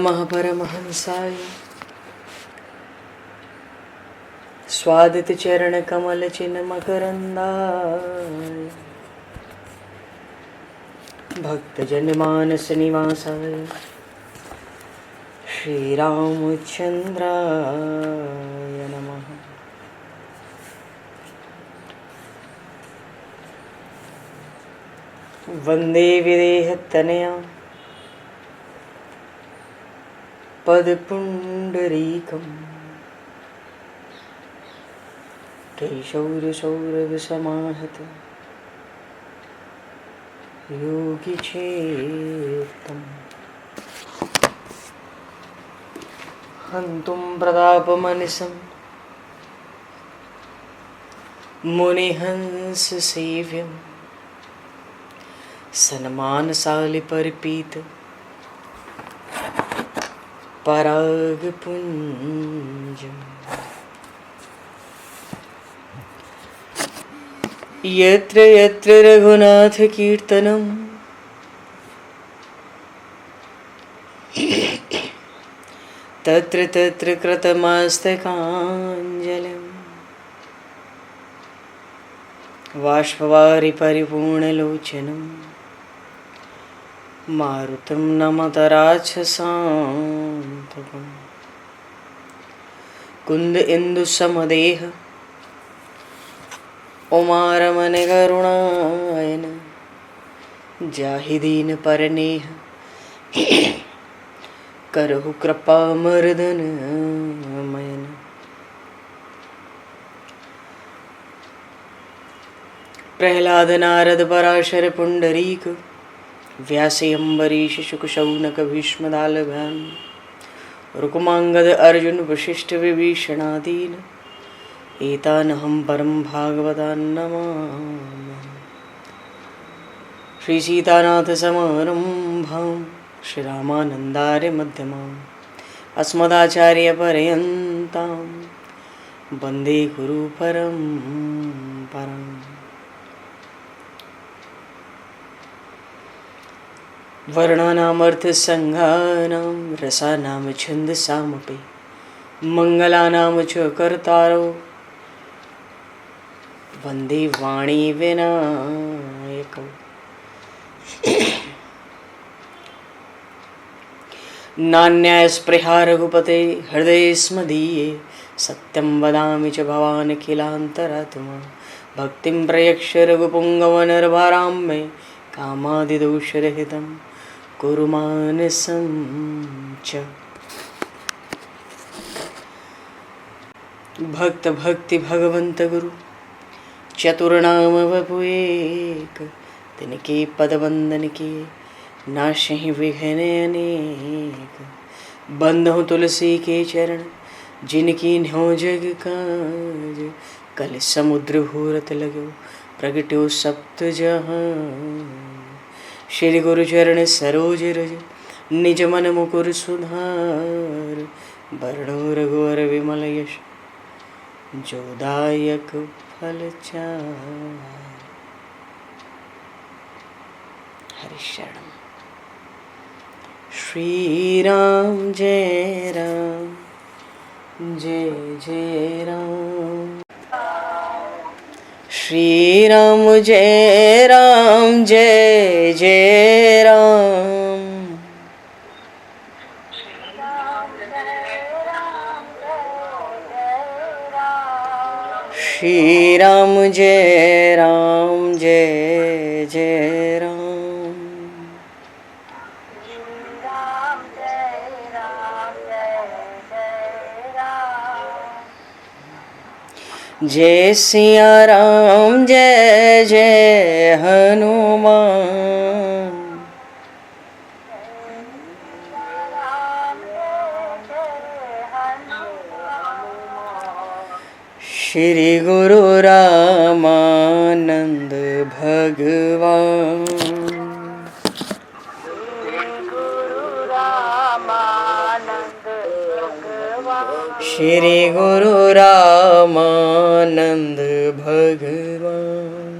महापरमहंसाय स्वादित चरण कमल चिन्ह मकरंदाय भक्तजन मानस निवासाय श्री रामचंद्राय नमः। वंदे विदेहतनया पदपुंडरीकं केशौरसौरभसमाहत योगिचेतं हन्तुं प्रतापमनिशं मुनिहंससेव्यं सन्मानशालिपरिपीत परागपुञ्जम् यत्र यत्र रघुनाथकीर्तनं तत्र तत्र कृतमस्तकाञ्जलिं बाष्पवारि परिपूर्णलोचनं मारुतं नमत राक्षसान्तकं कुन्द इंदुसमदेह उमारमण करुणायन जाहि दीन परनेह करहु कृपा मर्दन मयन। प्रहलाद नारद पराशर पुंडरीक व्यासे अम्बरीश शुक शौनक भीष्म दालभान रुक्मांगद अर्जुन वशिष्ठ विभीषणादीन एतानहं परम भागवतान् नमामि। श्री सीतानाथ समारंभां श्री रामानन्दार्य मध्यमाम् अस्मदाचार्य पर्यन्तां वन्दे गुरु परम्पराम्। वर्णानामर्थ संज्ञानां रसानां छन्दसामपि मंगलानां च कर्तारो वन्दे वाणी विनायकौ। नान्यास्पृहा रघुपते हृदये स्मदीये सत्यं वदामि च भवान् किलान्तरात्मा भक्तिं प्रयक्ष रघुपुङ्गवनर्वरां मे कामादिदोषरहितं कुरु मानसं च। भक्त भक्ति भगवंत गुरु चतुर्नाम वपु एक तिनके पद वंदन के नाशहि विघ्न अनेक। बंधु तुलसी के चरण जिनकी न्यो जग काज कल समुद्र घोरत लगो प्रगट्यो सप्त जहान। श्री गुरु चरण सरोज रज निज मन मुकुर सुधार वर्णो रघुवर विमल यश जोदायक फलचार। हरिशरण श्री राम जय राम जय जय राम श्री राम जय राम जय जय राम श्री राम जय राम जय जय राम जय सिया राम जय जय हनुमान श्री गुरु रामानंद भगवान श्री गुरु रामानंद भगवान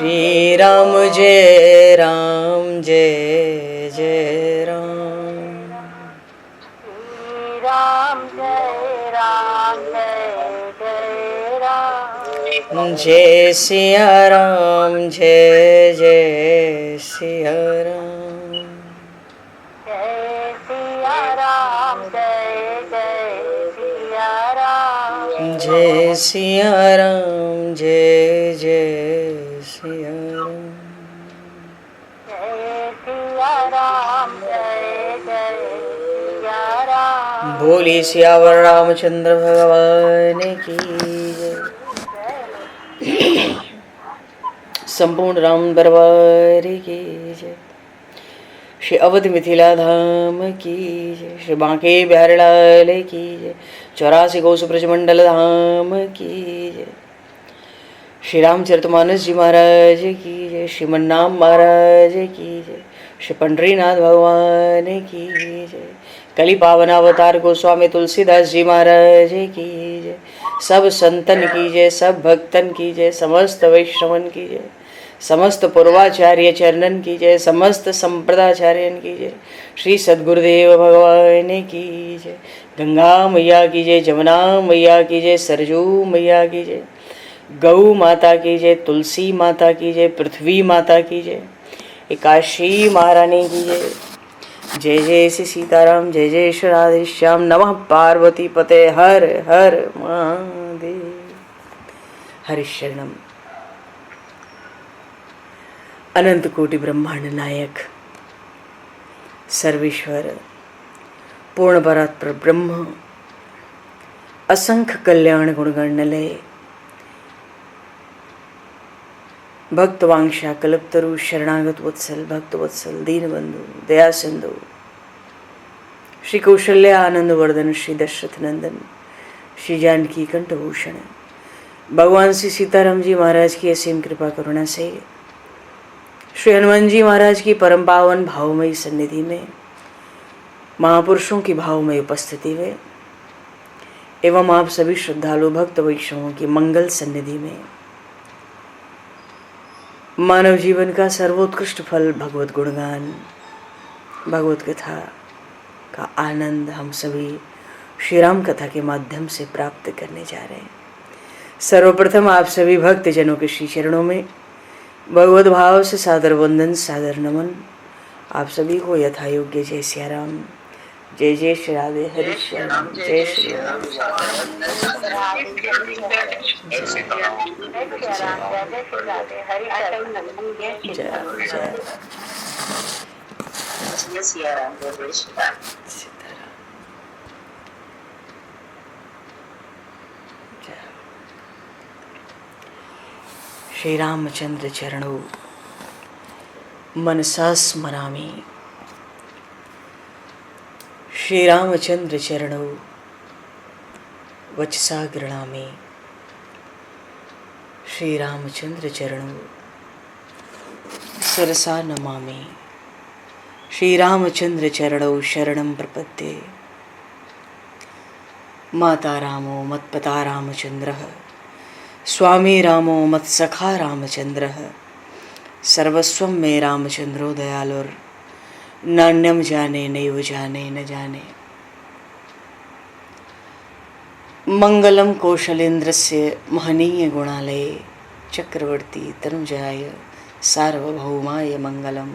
श्री राम जय राम जय जय राम। श्री राम जय जय राम। जय सिया राम जय जय सिया राम। जय सिया राम जय जय सिया राम। जय सिया राम जय जय सिया राम। जय सिया राम जय जय सिया राम। बोली सियावर रामचंद्र भगवान की जय। संपूर्ण राम दरबार की जय। श्री अवध मिथिला धाम की जय। श्री बांके बिहारी लाल की जय। 84 कोस ब्रजमंडल धाम की जय। श्री रामचरितमानस जी महाराज की जय। श्रीमन्नाम महाराज की जय। श्री पंडरीनाथ भगवान की जय। कली पावन अवतार गोस्वामी तुलसीदास जी महाराज की जय। सब संतन की जय, सब भक्तन की जय, समस्त वैष्णवन की जय, समस्त पूर्वाचार्य चरणन की जय, समस्त संप्रदाचार्यन की जय। श्री सद्गुरुदेव भगवान की जय। गंगा मैया की जय, जमुना मैया की जय, सरजू मैया की जय, गौ माता की जय, तुलसी माता की जय, पृथ्वी माता की जय, एकाशी महारानी की जय। जय जय श्री सीताराम, जय जय श्री राधेश्याम। नमः पार्वती पते हर हर महादेव। हरिशरणम। अनंत कोटि ब्रह्मांड नायक सर्वेश्वर पूर्ण परात्पर ब्रह्म असंख्य कल्याण गुणगणलय भक्तवांशा कल्पतरु शरणागत वत्सल भक्त वत्सल दीनबंधु दया सिंधु श्री कौशल्य आनंद वर्धन श्री दशरथ नंदन श्री जानकी कंठभूषण भगवान श्री सीताराम जी महाराज की असीम कृपा करुणा से श्री हनुमान जी महाराज की परम पावन भावमयी सन्निधि में महापुरुषों की भावमयी उपस्थिति में एवं आप सभी श्रद्धालु भक्त वैष्णवों की मंगल सन्निधि में मानव जीवन का सर्वोत्कृष्ट फल भगवत गुणगान भगवत कथा का आनंद हम सभी श्री राम कथा के माध्यम से प्राप्त करने जा रहे हैं। सर्वप्रथम आप सभी भक्त जनों के श्री चरणों में भगवत भाव से सादर वंदन सादर नमन। आप सभी को यथा योग्य जय सिया राम, जय जय श्री राधे हरि श्याम, जय श्री राम। श्री रामचंद्र चरणों मनसा स्मरामि। श्री रामचंद्र चरणों वचसा गृणामि। श्री रामचंद्र चरणों शिरसा नमामि। श्री रामचंद्र चरणों शरणं प्रपद्ये। माता रामो मत्पता रामचंद्रः, स्वामी रामो मत्सखा रामचंद्रः, सर्वस्वं मे रामचंद्रो दयालुर्, नान्यं जाने नैव जाने न जाने। मंगलम कौशलेन्द्रस्य महनीय गुणालये, चक्रवर्ती तनुजाय सार्वभौमाय मंगलम।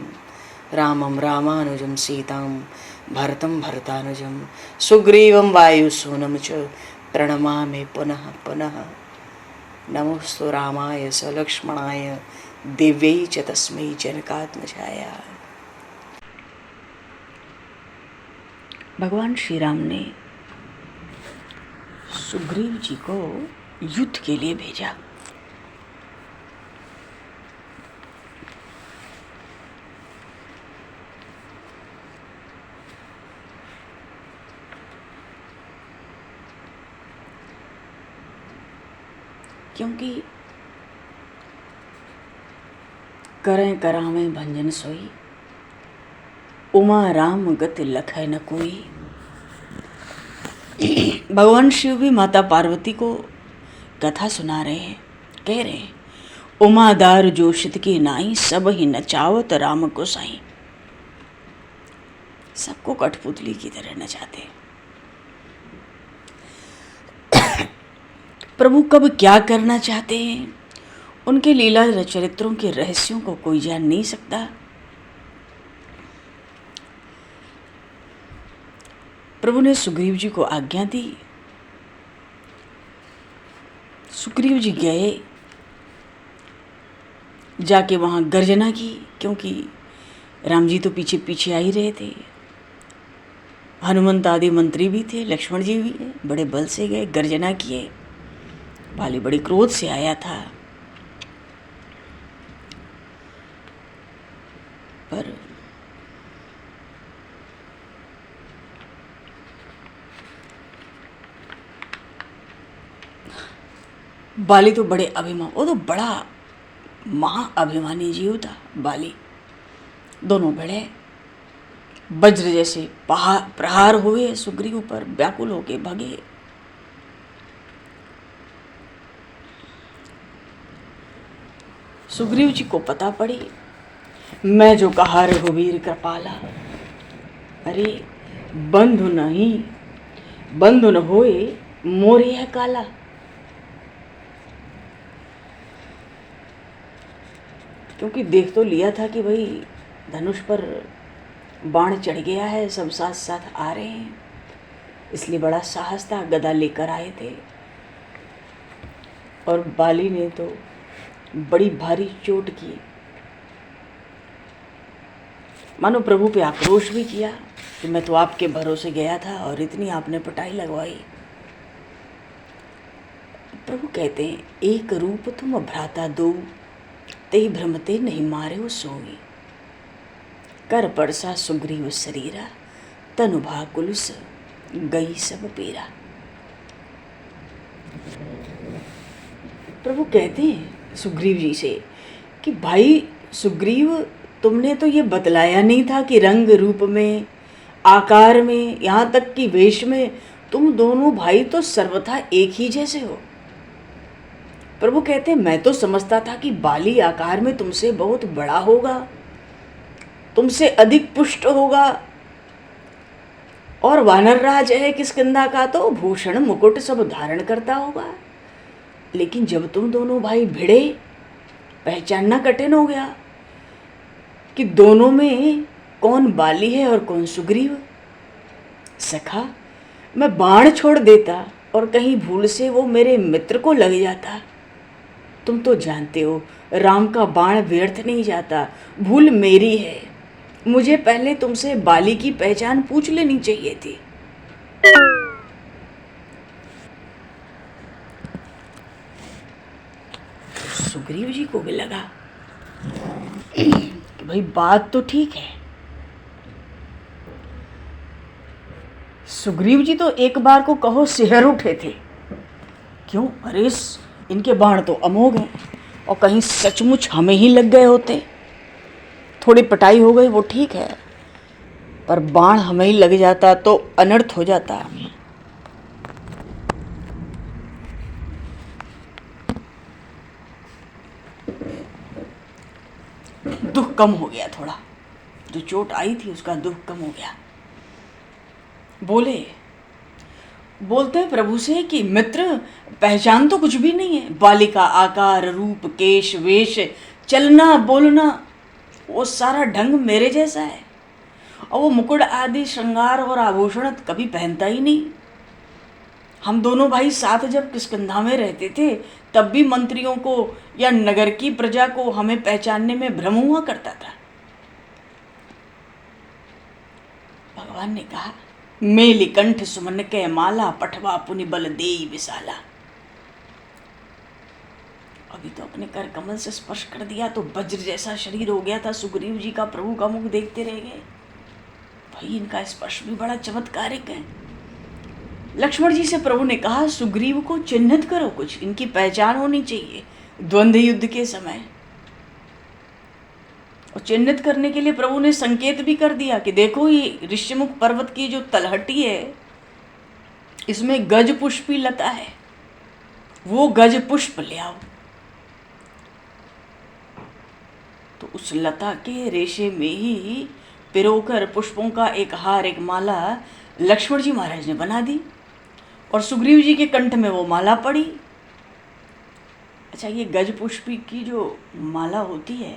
रामं रामानुजं सीतां भरतं भरतानुजं, सुग्रीवं वायुसूनं च प्रणमामि पुनः पुनः। नमोस्तु रामाय सलक्ष्मणाय दिव्यै च तस्मै जनकात्मजाय। भगवान श्री राम ने सुग्रीव जी को युद्ध के लिए भेजा। क्योंकि करें करावें भंजन सोई, उमा राम गति लखै न कोई। भगवान शिव भी माता पार्वती को कथा सुना रहे हैं, कह रहे हैं उमादार जोशित की नाई, सब ही नचावत राम को साई। सबको कठपुतली की तरह नचाते। प्रभु कब क्या करना चाहते हैं, उनके लीला चरित्रों के रहस्यों को कोई जान नहीं सकता। प्रभु ने सुग्रीव जी को आज्ञा दी। सुग्रीव जी गए, जाके वहां गर्जना की, क्योंकि राम जी तो पीछे पीछे आ ही रहे थे। हनुमंत आदि मंत्री भी थे, लक्ष्मण जी भी, बड़े बल से गए, गर्जना किए। बाली बड़ी क्रोध से आया था, पर बाली तो बड़े अभिमान, वो तो बड़ा महाअभिमानी जीव था बाली। दोनों बड़े वज्र जैसे प्रहार हुए सुग्रीव पर, व्याकुल होके भगे। सुग्रीव जी को पता पड़ी, मैं जो कहा रघुवीर कृपाला, अरे बंधु नहीं, बंधु न होए मोरे है काला। क्योंकि देख तो लिया था कि भाई धनुष पर बाण चढ़ गया है, सब साथ साथ आ रहे हैं, इसलिए बड़ा साहस था, गदा लेकर आए थे। और बाली ने तो बड़ी भारी चोट की, मानो प्रभु पे आक्रोश भी किया कि मैं तो आपके भरोसे गया था और इतनी आपने पिटाई लगवाई। प्रभु कहते हैं, एक रूप तुम भ्राता दो, ते भ्रमते नहीं मारे वो सोई। कर परसा सुग्रीव शरीरा, तनु भाकुलस गई सब पीरा। प्रभु कहते हैं सुग्रीव जी से कि भाई सुग्रीव, तुमने तो ये बतलाया नहीं था कि रंग रूप में, आकार में, यहाँ तक कि वेश में तुम दोनों भाई तो सर्वथा एक ही जैसे हो। प्रभु कहते हैं, मैं तो समझता था कि बाली आकार में तुमसे बहुत बड़ा होगा, तुमसे अधिक पुष्ट होगा, और वानर राज है किष्किंधा का तो भूषण मुकुट सब धारण करता होगा। लेकिन जब तुम दोनों भाई भिड़े, पहचानना कठिन हो गया कि दोनों में कौन बाली है और कौन सुग्रीव। सखा, मैं बाण छोड़ देता और कहीं भूल से वो मेरे मित्र को लग जाता। तुम तो जानते हो राम का बाण व्यर्थ नहीं जाता, भूल मेरी है, मुझे पहले तुमसे बाली की पहचान पूछ लेनी चाहिए थी। सुग्रीव जी को भी लगा कि भाई बात तो ठीक है। सुग्रीव जी तो एक बार को कहो सिहर उठे थे, क्यों, अरे इनके बाण तो अमोघ हैं, और कहीं सचमुच हमें ही लग गए होते। थोड़ी पिटाई हो गई वो ठीक है, पर बाण हमें ही लग जाता तो अनर्थ हो जाता। दुख कम हो गया, थोड़ा जो चोट आई थी उसका दुख कम हो गया। बोलते हैं प्रभु से कि मित्र, पहचान तो कुछ भी नहीं है, बाली का आकार, रूप, केश, वेश, चलना बोलना, वो सारा ढंग मेरे जैसा है, और वो मुकुट आदि श्रृंगार और आभूषण कभी पहनता ही नहीं। हम दोनों भाई साथ जब किष्किंधा में रहते थे, तब भी मंत्रियों को या नगर की प्रजा को हमें पहचानने में भ्रम हुआ करता था। भगवान ने कहा, मेली कंठ सुमन के माला, पठवा पुनि बल देई विशाला। अभी तो अपने कर कमल से स्पर्श कर दिया तो वज्र जैसा शरीर हो गया था सुग्रीव जी का। प्रभु का मुख देखते रह गए, भाई इनका स्पर्श भी बड़ा चमत्कारिक है। लक्ष्मण जी से प्रभु ने कहा, सुग्रीव को चिन्हित करो, कुछ इनकी पहचान होनी चाहिए द्वंद्व युद्ध के समय। और चिन्हित करने के लिए प्रभु ने संकेत भी कर दिया कि देखो ये ऋष्यमुख पर्वत की जो तलहटी है, इसमें गज पुष्पी लता है, वो गज पुष्प ले आओ। तो उस लता के रेशे में ही पिरोकर पुष्पों का एक हार, एक माला लक्ष्मण जी महाराज ने बना दी और सुग्रीव जी के कंठ में वो माला पड़ी। अच्छा, ये गज पुष्पी की जो माला होती है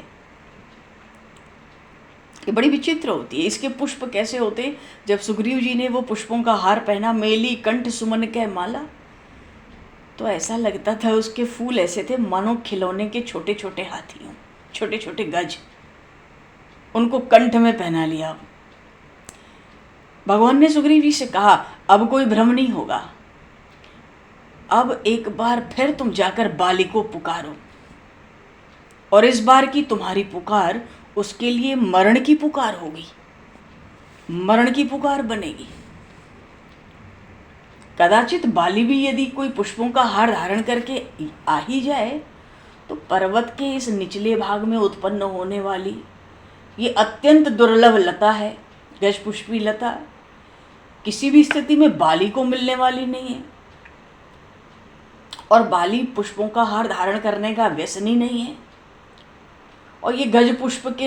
ये बड़ी विचित्र होती है। इसके पुष्प कैसे होते? जब सुग्रीव जी ने वो पुष्पों का हार पहना, मेली कंठ सुमन के माला, तो ऐसा लगता था उसके फूल ऐसे थे मानो खिलौने के छोटे छोटे हाथी हों, छोटे छोटे गज, उनको कंठ में पहना लिया। भगवान ने सुग्रीव जी से कहा अब कोई भ्रम नहीं होगा, अब एक बार फिर तुम जाकर बाली को पुकारो और इस बार की तुम्हारी पुकार उसके लिए मरण की पुकार होगी, मरण की पुकार बनेगी। कदाचित बाली भी यदि कोई पुष्पों का हार धारण करके आ ही जाए तो पर्वत के इस निचले भाग में उत्पन्न होने वाली ये अत्यंत दुर्लभ लता है, गजपुष्पी लता, किसी भी स्थिति में बाली को मिलने वाली नहीं है और बाली पुष्पों का हार धारण करने का व्यसनी नहीं है। और ये गज पुष्प के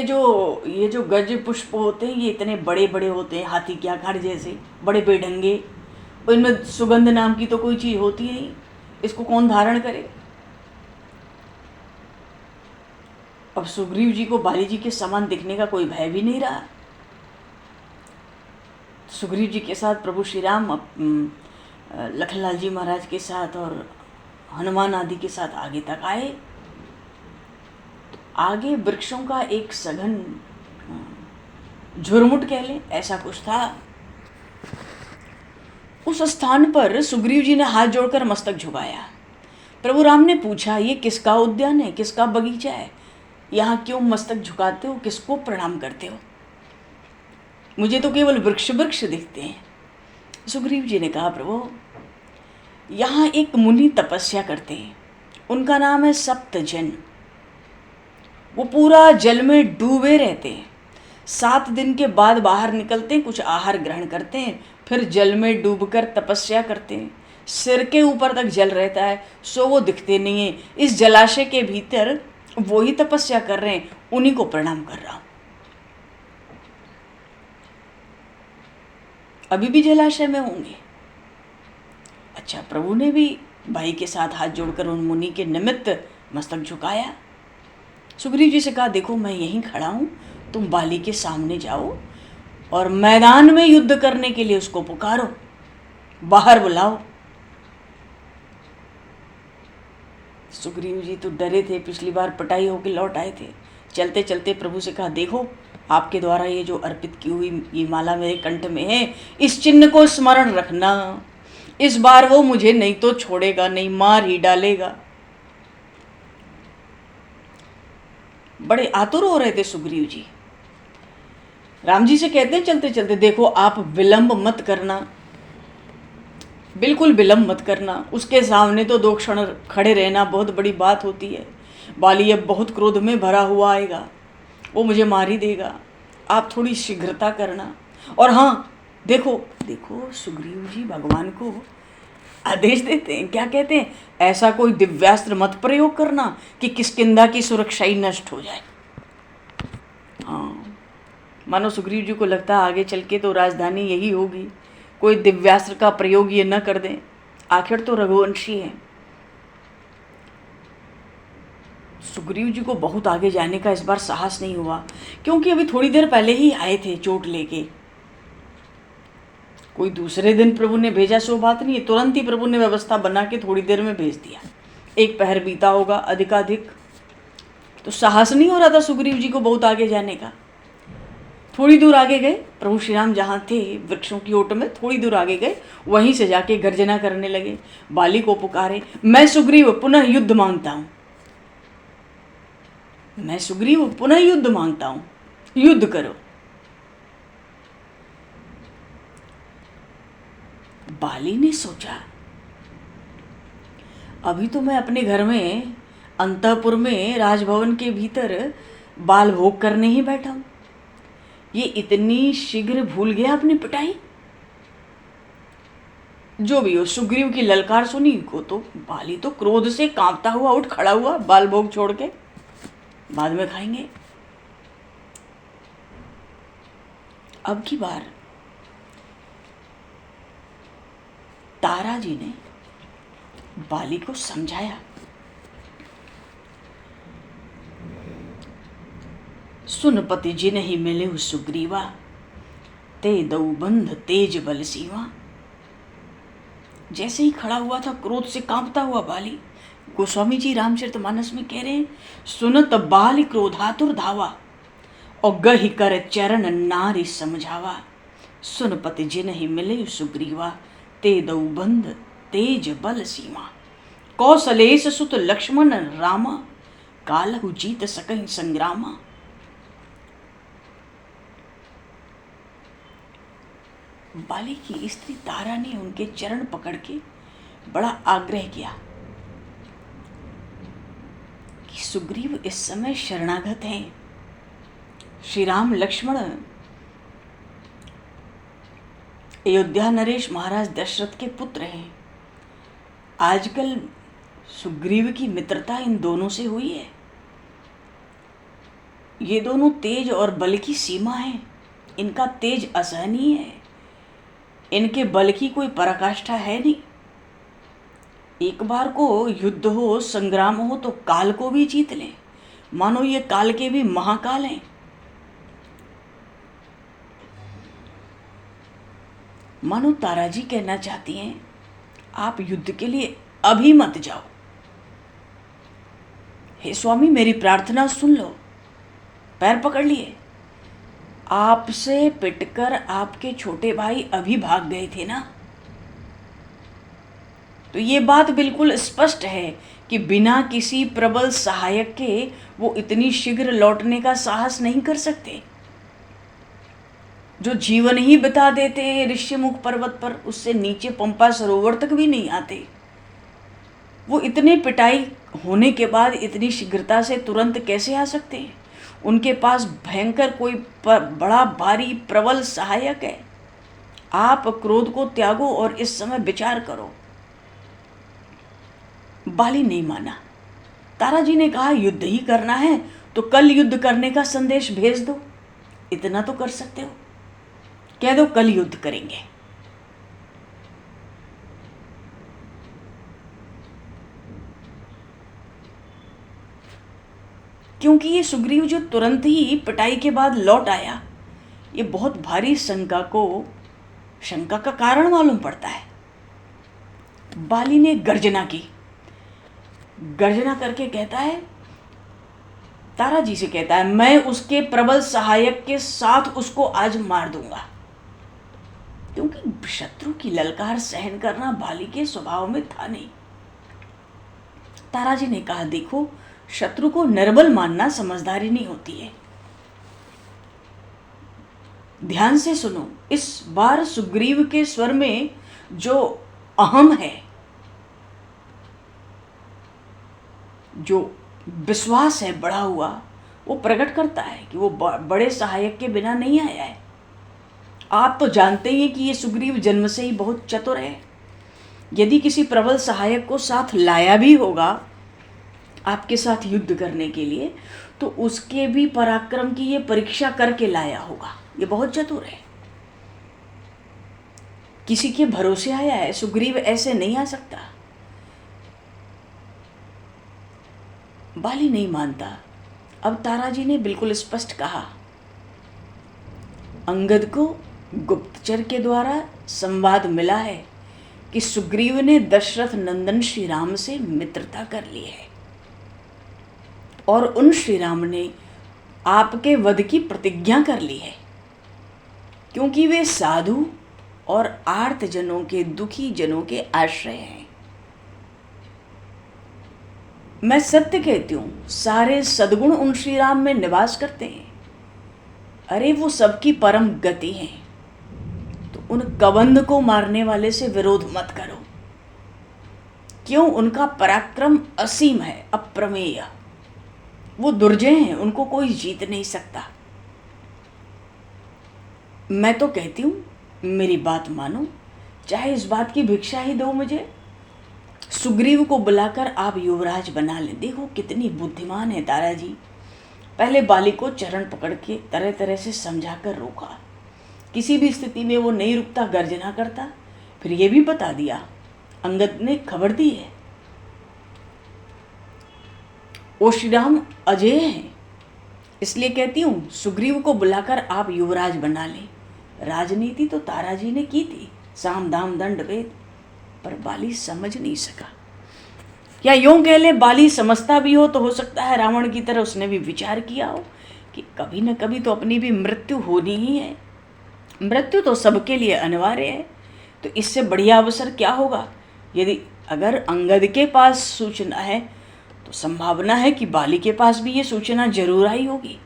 ये जो गज पुष्प होते हैं ये इतने बड़े बड़े होते हैं, हाथी के आकार जैसे, बड़े बेढंगे, इनमें सुगंध नाम की तो कोई चीज़ होती नहीं, इसको कौन धारण करे। अब सुग्रीव जी को बाली जी के समान दिखने का कोई भय भी नहीं रहा। सुग्रीव जी के साथ प्रभु श्री राम लखनलाल जी महाराज के साथ और हनुमान आदि के साथ आगे तक आए। आगे वृक्षों का एक सघन झुरमुट कह लें, ऐसा कुछ था। उस स्थान पर सुग्रीव जी ने हाथ जोड़कर मस्तक झुकाया। प्रभु राम ने पूछा ये किसका उद्यान है, किसका बगीचा है, यहाँ क्यों मस्तक झुकाते हो, किसको प्रणाम करते हो? मुझे तो केवल वृक्ष वृक्ष दिखते हैं। सुग्रीव जी ने कहा प्रभु यहाँ एक मुनि तपस्या करते हैं, उनका नाम है सप्तजन। वो पूरा जल में डूबे रहते हैं, 7 दिन के बाद बाहर निकलते हैं, कुछ आहार ग्रहण करते हैं, फिर जल में डूबकर तपस्या करते हैं। सिर के ऊपर तक जल रहता है, सो वो दिखते नहीं है। इस जलाशय के भीतर वो ही तपस्या कर रहे हैं, उन्हीं को प्रणाम कर रहा हूं। अभी भी जलाशय में होंगे। अच्छा, प्रभु ने भी भाई के साथ हाथ जोड़कर उन मुनि के निमित्त मस्तक झुकाया। सुग्रीव जी से कहा देखो मैं यहीं खड़ा हूं, तुम बाली के सामने जाओ और मैदान में युद्ध करने के लिए उसको पुकारो, बाहर बुलाओ। सुग्रीव जी तो डरे थे, पिछली बार पिटाई होकर लौट आए थे। चलते चलते प्रभु से कहा देखो आपके द्वारा ये जो अर्पित की हुई ये माला मेरे कंठ में है, इस चिन्ह को स्मरण रखना, इस बार वो मुझे नहीं तो छोड़ेगा नहीं, मार ही डालेगा। बड़े आतुर हो रहे थे सुग्रीव जी। राम जी से कहते हैं चलते चलते देखो आप विलंब मत करना, बिल्कुल विलंब मत करना, उसके सामने तो 2 क्षण खड़े रहना बहुत बड़ी बात होती है। बाली अब बहुत क्रोध में भरा हुआ आएगा, वो मुझे मार ही देगा, आप थोड़ी शीघ्रता करना। और हाँ देखो देखो सुग्रीव जी भगवान को आदेश देते हैं, क्या कहते हैं, ऐसा कोई दिव्यास्त्र मत प्रयोग करना कि किष्किंधा की सुरक्षा ही नष्ट हो जाए। हाँ, मानो सुग्रीव जी को लगता है आगे चल के तो राजधानी यही होगी, कोई दिव्यास्त्र का प्रयोग ये न कर दें, आखिर तो रघुवंशी है। सुग्रीव जी को बहुत आगे जाने का इस बार साहस नहीं हुआ, क्योंकि अभी थोड़ी देर पहले ही आए थे चोट लेके। कोई दूसरे दिन प्रभु ने भेजा सो बात नहीं है, तुरंत ही प्रभु ने व्यवस्था बना के थोड़ी देर में भेज दिया। 1 पहर बीता होगा अधिकाधिक, तो साहस नहीं हो रहा था सुग्रीव जी को बहुत आगे जाने का। थोड़ी दूर आगे गए, प्रभु श्री राम जहाँ थे वृक्षों की ओट में थोड़ी दूर आगे गए, वहीं से जाके गर्जना करने लगे, बाली को पुकारे, मैं सुग्रीव पुनः युद्ध मांगता हूँ, मैं सुग्रीव पुनः युद्ध मांगता हूँ, युद्ध करो। बाली ने सोचा अभी तो मैं अपने घर में अंतःपुर में राजभवन के भीतर बाल भोग करने ही बैठा हूं, ये इतनी शीघ्र भूल गया अपनी पिटाई। जो भी हो, सुग्रीव की ललकार सुनी को तो बाली तो क्रोध से कांपता हुआ उठ खड़ा हुआ, बाल भोग छोड़ के बाद में खाएंगे। अब की बार तारा जी ने बाली को समझाया, सुन पति जिन्हि मिले सुग्रीवा, ते दऊ बंध तेज बल सीवा। जैसे ही खड़ा हुआ था क्रोध से कांपता हुआ बाली, गोस्वामी जी रामचरितमानस में कह रहे हैं, सुनत बाल क्रोधातुर धावा, और गहि कर चरण नारी समझावा। सुन पति जिन्हि मिले सुग्रीवा, ते दऊ बंध तेज बल सीमा। कौशलेश सुत लक्ष्मण रामा, कालहु जीत सकहि संग्रामा। बाली की स्त्री तारा ने उनके चरण पकड़ के बड़ा आग्रह किया कि सुग्रीव इस समय शरणागत हैं। श्री राम लक्ष्मण अयोध्या नरेश महाराज दशरथ के पुत्र हैं। आजकल सुग्रीव की मित्रता इन दोनों से हुई है। ये दोनों तेज और बल की सीमा है। इनका तेज असहनीय है, इनके बल की कोई पराकाष्ठा है नहीं। एक बार को युद्ध हो, संग्राम हो तो काल को भी जीत लें, मानो ये काल के भी महाकाल हैं। मानो तारा जी कहना चाहती हैं, आप युद्ध के लिए अभी मत जाओ। हे स्वामी, मेरी प्रार्थना सुन लो। पैर पकड़ लिए। आपसे पिटकर आपके छोटे भाई अभी भाग गए थे ना, तो ये बात बिल्कुल स्पष्ट है कि बिना किसी प्रबल सहायक के वो इतनी शीघ्र लौटने का साहस नहीं कर सकते। जो जीवन ही बिता देते हैं ऋष्यमुख पर्वत पर, उससे नीचे पंपा सरोवर तक भी नहीं आते। वो इतने पिटाई होने के बाद इतनी शीघ्रता से तुरंत कैसे आ सकते हैं? उनके पास भयंकर कोई बड़ा भारी प्रबल सहायक है। आप क्रोध को त्यागो और इस समय विचार करो। बाली नहीं माना। तारा जी ने कहा, युद्ध ही करना है तो कल युद्ध करने का संदेश भेज दो। इतना तो कर सकते हो, कह दो कल युद्ध करेंगे। क्योंकि ये सुग्रीव जो तुरंत ही पिटाई के बाद लौट आया, ये बहुत भारी शंका का कारण मालूम पड़ता है। बाली ने गर्जना की। गर्जना करके कहता है, तारा जी से कहता है, मैं उसके प्रबल सहायक के साथ उसको आज मार दूंगा। क्योंकि शत्रु की ललकार सहन करना बाली के स्वभाव में था नहीं। तारा जी ने कहा, देखो, शत्रु को निर्बल मानना समझदारी नहीं होती है। ध्यान से सुनो। इस बार सुग्रीव के स्वर में जो अहम है, जो विश्वास है बढ़ा हुआ, वो प्रकट करता है कि वो बड़े सहायक के बिना नहीं आया है। आप तो जानते ही हैं कि ये सुग्रीव जन्म से ही बहुत चतुर है। यदि किसी प्रबल सहायक को साथ लाया भी होगा आपके साथ युद्ध करने के लिए, तो उसके भी पराक्रम की ये परीक्षा करके लाया होगा। ये बहुत चतुर है, किसी के भरोसे आया है। सुग्रीव ऐसे नहीं आ सकता। बाली नहीं मानता। अब तारा जी ने बिल्कुल स्पष्ट कहा, अंगद को गुप्तचर के द्वारा संवाद मिला है कि सुग्रीव ने दशरथ नंदन श्री राम से मित्रता कर ली है और उन श्री राम ने आपके वध की प्रतिज्ञा कर ली है, क्योंकि वे साधु और आर्त जनों के, दुखी जनों के आश्रय हैं। मैं सत्य कहती हूँ, सारे सद्गुण उन श्री राम में निवास करते हैं। अरे वो सबकी परम गति हैं। तो उन कबंध को मारने वाले से विरोध मत करो। क्यों? उनका पराक्रम असीम है, अप्रमेय। वो दुर्जय हैं, उनको कोई जीत नहीं सकता। मैं तो कहती हूँ, मेरी बात मानो, चाहे इस बात की भिक्षा ही दो मुझे। सुग्रीव को बुलाकर आप युवराज बना लें। देखो कितनी बुद्धिमान है तारा जी। पहले बाली को चरण पकड़ के तरह तरह से समझा कर रोका किसी भी स्थिति में वो नहीं रुकता, गर्जना करता। फिर ये भी बता दिया, अंगद ने खबर दी है, वो श्री राम अजय हैं, इसलिए कहती हूँ सुग्रीव को बुलाकर आप युवराज बना लें। राजनीति तो ताराजी ने की थी, साम दाम दंड भेद, पर बाली समझ नहीं सका। या यूं कह ले, बाली समझता भी हो तो हो सकता है रावण की तरह उसने भी विचार किया हो कि कभी न कभी तो अपनी भी मृत्यु होनी ही है। मृत्यु तो सबके लिए अनिवार्य है, तो इससे बढ़िया अवसर क्या होगा। यदि अगर अंगद के पास सूचना है तो संभावना है कि बाली के पास भी ये सूचना जरूर आई होगी।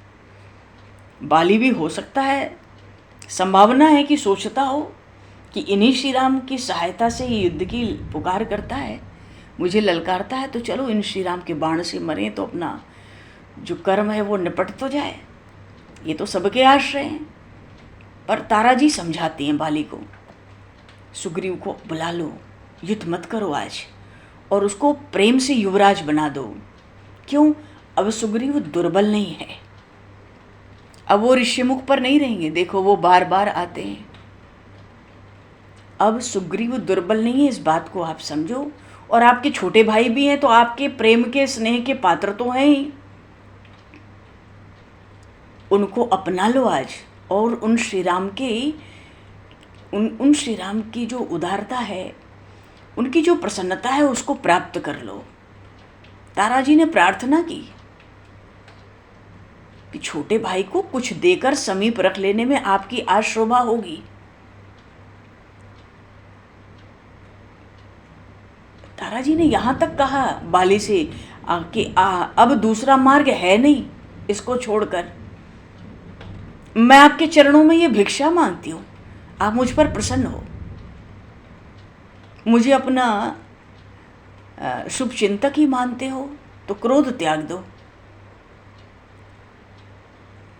बाली भी हो सकता है, संभावना है कि सोचता हो कि इन्हीं श्री राम की सहायता से ये युद्ध की पुकार करता है, मुझे ललकारता है, तो चलो इन श्री राम के बाण से मरें तो अपना जो कर्म है वो निपट तो जाए। ये तो सबके आश्रय हैं। पर ताराजी समझाती हैं बाली को, सुग्रीव को बुला लो, युद्ध मत करो आज, और उसको प्रेम से युवराज बना दो। क्यों? अब सुग्रीव दुर्बल नहीं है, अब वो ऋषिमुख पर नहीं रहेंगे। देखो वो बार बार आते हैं। अब सुग्रीव दुर्बल नहीं है, इस बात को आप समझो। और आपके छोटे भाई भी हैं तो आपके प्रेम के स्नेह के पात्र तो हैं ही। उनको अपना लो आज, और उन श्री राम की जो उदारता है, उनकी जो प्रसन्नता है उसको प्राप्त कर लो। ताराजी ने प्रार्थना की कि छोटे भाई को कुछ देकर समीप रख लेने में आपकी आज शोभा होगी। ताराजी ने यहां तक कहा बाली से कि अब दूसरा मार्ग है नहीं, इसको छोड़कर मैं आपके चरणों में ये भिक्षा मांगती हूं, आप मुझ पर प्रसन्न हो, मुझे अपना शुभ चिंतक ही मानते हो तो क्रोध त्याग दो।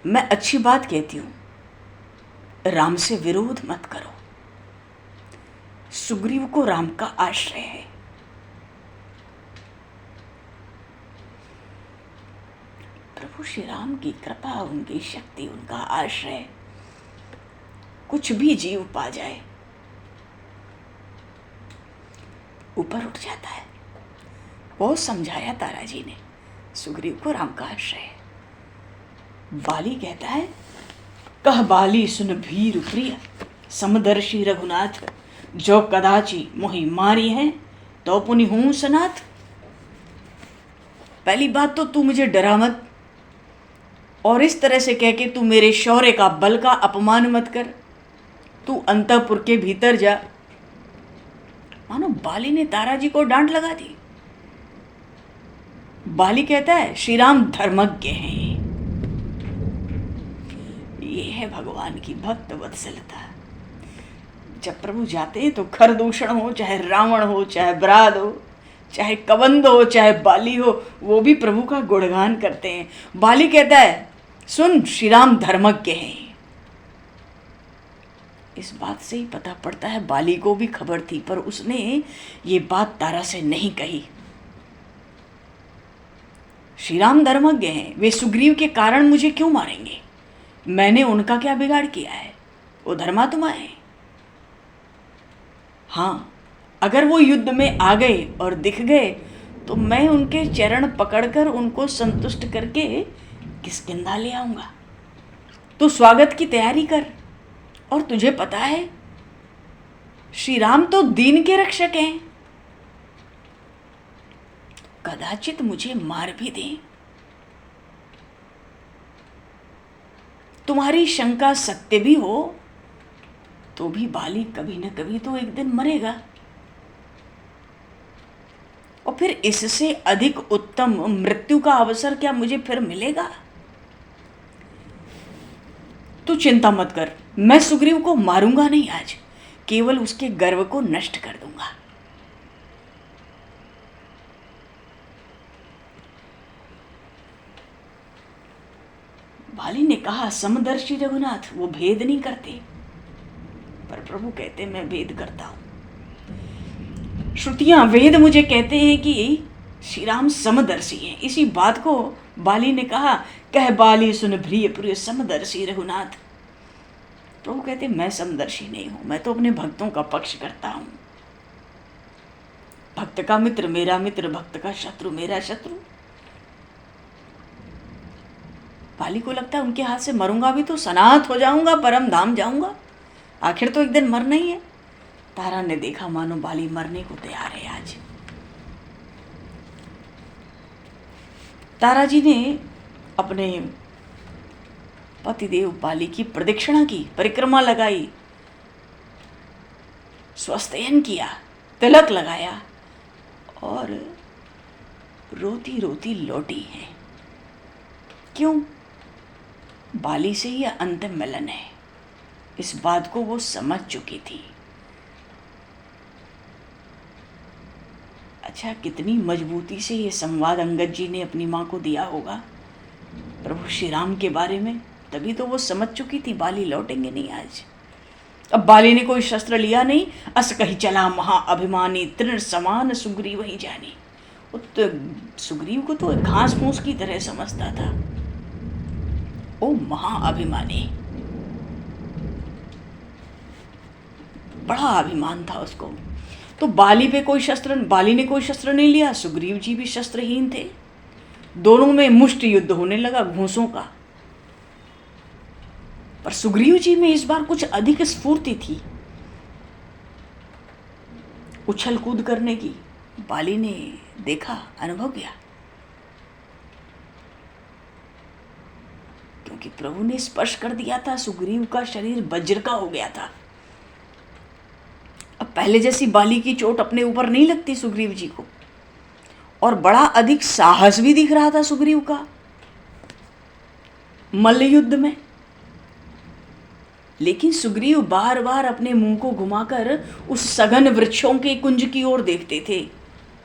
मैं अच्छी बात कहती हूं, राम से विरोध मत करो। सुग्रीव को राम का आश्रय है। प्रभु श्री राम की कृपा, उनकी शक्ति, उनका आश्रय, कुछ भी जीव पा जाए ऊपर उठ जाता है। बहुत समझाया ताराजी ने सुग्रीव को राम का आश्रय है। बाली कहता है, कह बाली सुन भीर प्रिय समदर्शी रघुनाथ, जो कदाची मोहि मारी है तो पुनि हूं सनाथ। पहली बात तो तू मुझे डरा मत, और इस तरह से कह के तू मेरे शौर्य का, बल का अपमान मत कर। तू अंतःपुर के भीतर जा। मानो बाली ने ताराजी को डांट लगा दी। बाली कहता है, श्री राम धर्मज्ञ हैं। ये है भगवान की भक्त वत्सलता। जब प्रभु जाते हैं तो खरदूषण हो, चाहे रावण हो, चाहे बराद हो, चाहे कबंध हो, चाहे बाली हो, वो भी प्रभु का गुणगान करते हैं। बाली कहता है, सुन श्री राम धर्मज्ञ हैं। इस बात से ही पता पड़ता है बाली को भी खबर थी, पर उसने ये बात तारा से नहीं कही। श्री राम धर्मज्ञ हैं, वे सुग्रीव के कारण मुझे क्यों मारेंगे? मैंने उनका क्या बिगाड़ किया है? वो धर्मात्मा है। हाँ, अगर वो युद्ध में आ गए और दिख गए तो मैं उनके चरण पकड़कर उनको संतुष्ट करके किष्किंधा ले आऊंगा। तू स्वागत की तैयारी कर। और तुझे पता है श्री राम तो दीन के रक्षक हैं, कदाचित मुझे मार भी दें। तुम्हारी शंका सत्य भी हो तो भी बाली कभी न कभी तो एक दिन मरेगा, और फिर इससे अधिक उत्तम मृत्यु का अवसर क्या मुझे फिर मिलेगा? तू चिंता मत कर, मैं सुग्रीव को मारूंगा नहीं आज, केवल उसके गर्व को नष्ट कर दूंगा। बाली ने कहा, समदर्शी रघुनाथ वो भेद नहीं करते, पर प्रभु कहते मैं भेद करता हूं। श्रुतियां, वेद मुझे कहते हैं कि श्री राम समदर्शी हैं। इसी बात को बाली ने कहा, कह बाली सुन प्रिय प्रिय समदर्शी रघुनाथ। प्रभु कहते मैं समदर्शी नहीं हूं, मैं तो अपने भक्तों का पक्ष करता हूं। भक्त का मित्र मेरा मित्र, भक्त का शत्रु मेरा शत्रु। बाली को लगता है उनके हाथ से मरूंगा भी तो सनाथ हो जाऊंगा, परम धाम जाऊंगा, आखिर तो एक दिन मरना ही है। तारा ने देखा मानो बाली मरने को तैयार है। आज तारा जी ने अपने पतिदेव बाली की प्रदक्षिणा की, परिक्रमा लगाई, स्वस्त्ययन किया, तिलक लगाया और रोती रोती लौटी है। क्यों? बाली से यह अंतिम मिलन है, इस बात को वो समझ चुकी थी। अच्छा, कितनी मजबूती से ये संवाद अंगद जी ने अपनी माँ को दिया होगा प्रभु श्री राम के बारे में, तभी तो वो समझ चुकी थी बाली लौटेंगे नहीं आज। अब बाली ने कोई शस्त्र लिया नहीं, अस कही चला महाअभिमानी, तृण समान सुग्रीव ही जानी। तो सुग्रीव को तो घास फूस की तरह समझता था। ओ महाअभिमानी, बड़ा अभिमान था उसको। तो बाली ने कोई शस्त्र नहीं लिया, सुग्रीव जी भी शस्त्रहीन थे। दोनों में मुष्ट युद्ध होने लगा घूंसों का। पर सुग्रीव जी में इस बार कुछ अधिक स्फूर्ति थी, उछल कूद करने की। बाली ने देखा, अनुभव किया, क्योंकि प्रभु ने स्पर्श कर दिया था, सुग्रीव का शरीर वज्र का हो गया था। अब पहले जैसी बाली की चोट अपने ऊपर नहीं लगती सुग्रीव जी को, और बड़ा अधिक साहस भी दिख रहा था सुग्रीव का मल्ल युद्ध में। लेकिन सुग्रीव बार बार अपने मुंह को घुमाकर उस सघन वृक्षों के कुंज की ओर देखते थे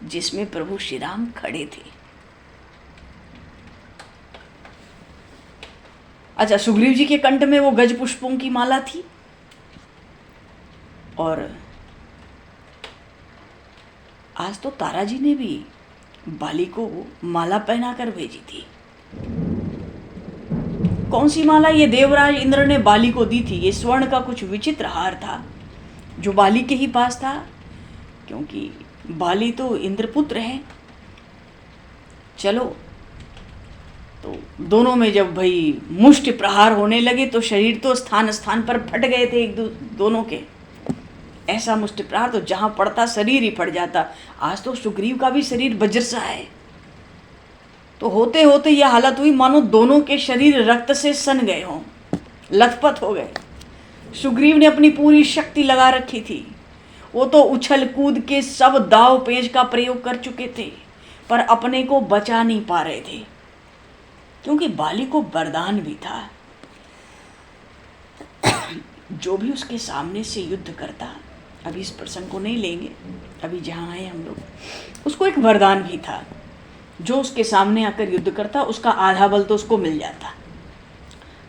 जिसमें प्रभु श्री राम खड़े थे। अच्छा, सुग्रीव जी के कंठ में वो गज पुष्पों की माला थी, और आज तो तारा जी ने भी बाली को माला पहनाकर भेजी थी। कौन सी माला? ये देवराज इंद्र ने बाली को दी थी। ये स्वर्ण का कुछ विचित्र हार था जो बाली के ही पास था, क्योंकि बाली तो इंद्रपुत्र है। चलो, तो दोनों में जब भाई मुष्टि प्रहार होने लगे तो शरीर तो स्थान स्थान पर फट गए थे एक दोनों के। ऐसा मुष्टि प्रहार तो जहां पड़ता शरीर ही फट जाता। आज तो सुग्रीव का भी शरीर वज्र सा है। तो होते होते यह हालत हुई मानो दोनों के शरीर रक्त से सन गए हों, लथपथ हो गए। सुग्रीव ने अपनी पूरी शक्ति लगा रखी थी। वो तो उछल कूद के सब दाव पेंच का प्रयोग कर चुके थे, पर अपने को बचा नहीं पा रहे थे, क्योंकि बाली को वरदान भी था। जो भी उसके सामने से युद्ध करता, अभी इस प्रसंग को नहीं लेंगे, अभी जहाँ आए हम लोग, उसको एक वरदान भी था। जो उसके सामने आकर युद्ध करता उसका आधा बल तो उसको मिल जाता,